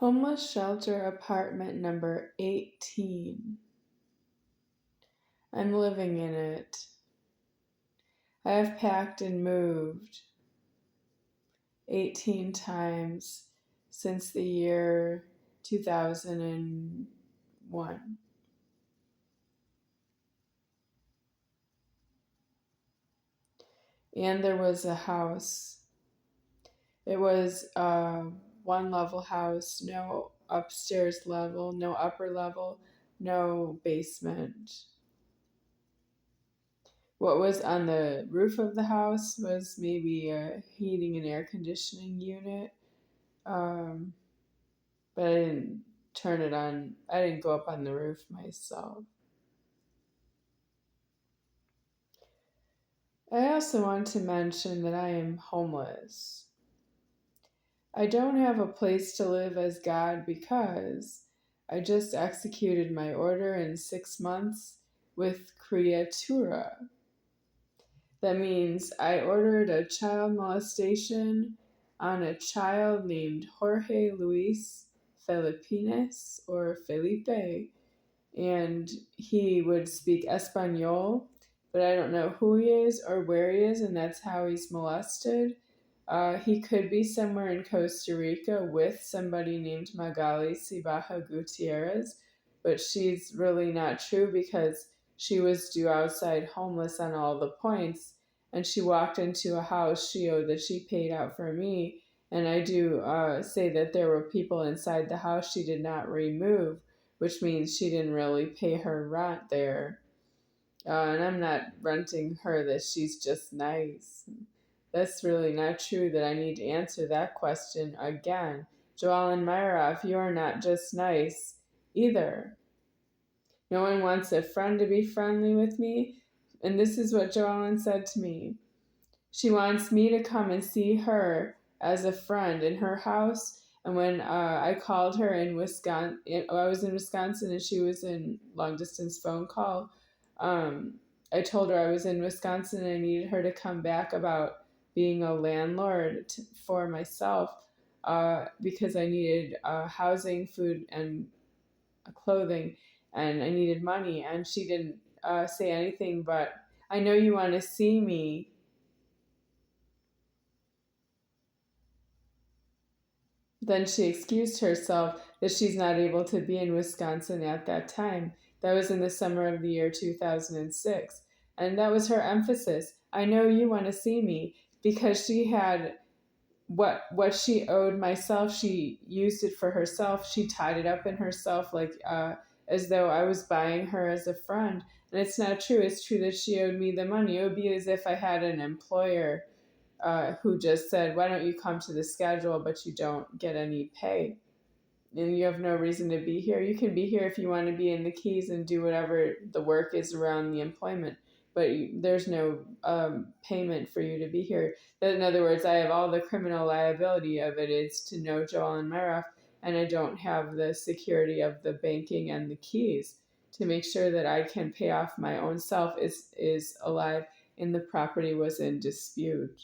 Homeless shelter apartment number 18. I'm living in it. I have packed and moved 18 times since the year 2001. And there was a house. It was a one-level house, no upstairs level, no upper level, no basement. What was on the roof of the house was maybe a heating and air conditioning unit, but I didn't turn it on. I didn't go up on the roof myself. I also want to mention that I am homeless. I don't have a place to live as God because I just executed my order in 6 months with criatura. That means I ordered a child molestation on a child named Jorge Luis Filipinas or Felipe, and he would speak Espanol, but I don't know who he is or where he is, and that's how he's molested. He could be somewhere in Costa Rica with somebody named Magali Cibaja Gutierrez, but she's really not true because she was due outside homeless on all the points, and she walked into a house that she paid out for me, and I do say that there were people inside the house she did not remove, which means she didn't really pay her rent there. And I'm not renting her that she's just nice. That's really not true that I need to answer that question again. Joellen Meyerhoff, you're not just nice either. No one wants a friend to be friendly with me. And this is what Joellen said to me. She wants me to come and see her as a friend in her house. And when I called her in Wisconsin, I was in Wisconsin and she was in long distance phone call. I told her I was in Wisconsin and I needed her to come back about being a landlord for myself because I needed housing, food, and clothing, and I needed money. And she didn't say anything, but I know you want to see me. Then she excused herself that she's not able to be in Wisconsin at that time. That was in the summer of the year 2006. And that was her emphasis. I know you want to see me, because she had what she owed myself. She used it for herself. She tied it up in herself like as though I was buying her as a friend. And it's not true. It's true that she owed me the money. It would be as if I had an employer who just said, why don't you come to the schedule, but you don't get any pay. And you have no reason to be here. You can be here if you want to be in the Keys and do whatever the work is around the employment, but there's no payment for you to be here. In other words, I have all the criminal liability of it is to know Joellen Meyerhoff, and I don't have the security of the banking and the keys to make sure that I can pay off my own self is alive and the property was in dispute.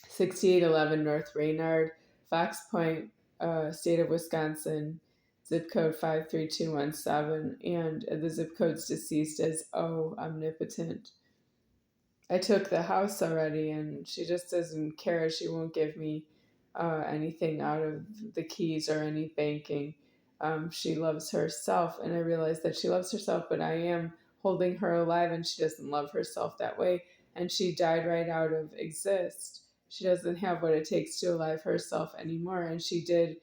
6811 North Raynard, Fox Point, state of Wisconsin, zip code 53217, and the zip code's deceased as O Omnipotent. I took the house already, and she just doesn't care. She won't give me anything out of the keys or any banking. She loves herself, and I realize that she loves herself, but I am holding her alive, and she doesn't love herself that way, and she died right out of exist. She doesn't have what it takes to alive herself anymore, and she did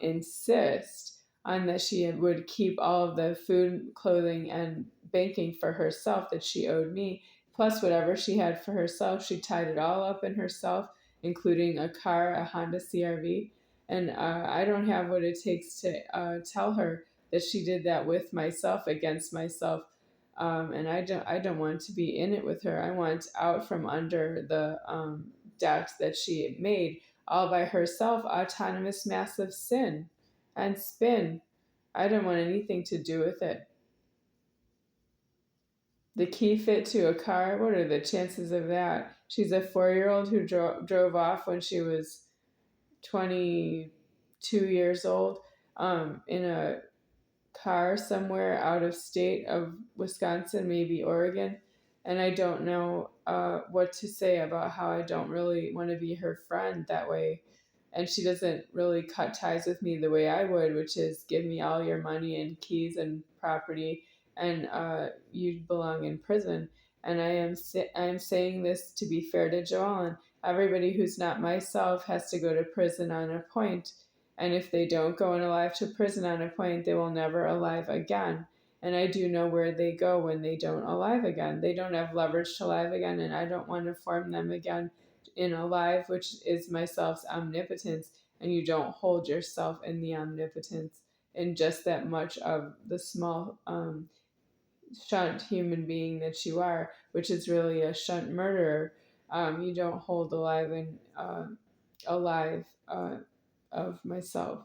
insist on that she would keep all of the food, clothing, and banking for herself that she owed me, plus whatever she had for herself. She tied it all up in herself, including a car, a Honda CRV, and I don't have what it takes to tell her that she did that with myself, against myself. And I don't want to be in it with her. I want out from under the debt that she made all by herself, autonomous massive sin and spin. I don't want anything to do with it. The key fit to a car? What are the chances of that? She's a 4-year-old who drove off when she was 22 years old, in a car somewhere out of state of Wisconsin, maybe Oregon. And I don't know what to say about how I don't really want to be her friend that way. And she doesn't really cut ties with me the way I would, which is give me all your money and keys and property, and you belong in prison. And I am saying this to be fair to Joellen. Everybody who's not myself has to go to prison on a point, and if they don't go in alive to prison on a point, they will never alive again. And I do know where they go when they don't alive again. They don't have leverage to alive again, and I don't want to form them again in alive, which is myself's omnipotence. And you don't hold yourself in the omnipotence in just that much of the small shunt human being that you are, which is really a shunt murderer. You don't hold alive and alive of myself.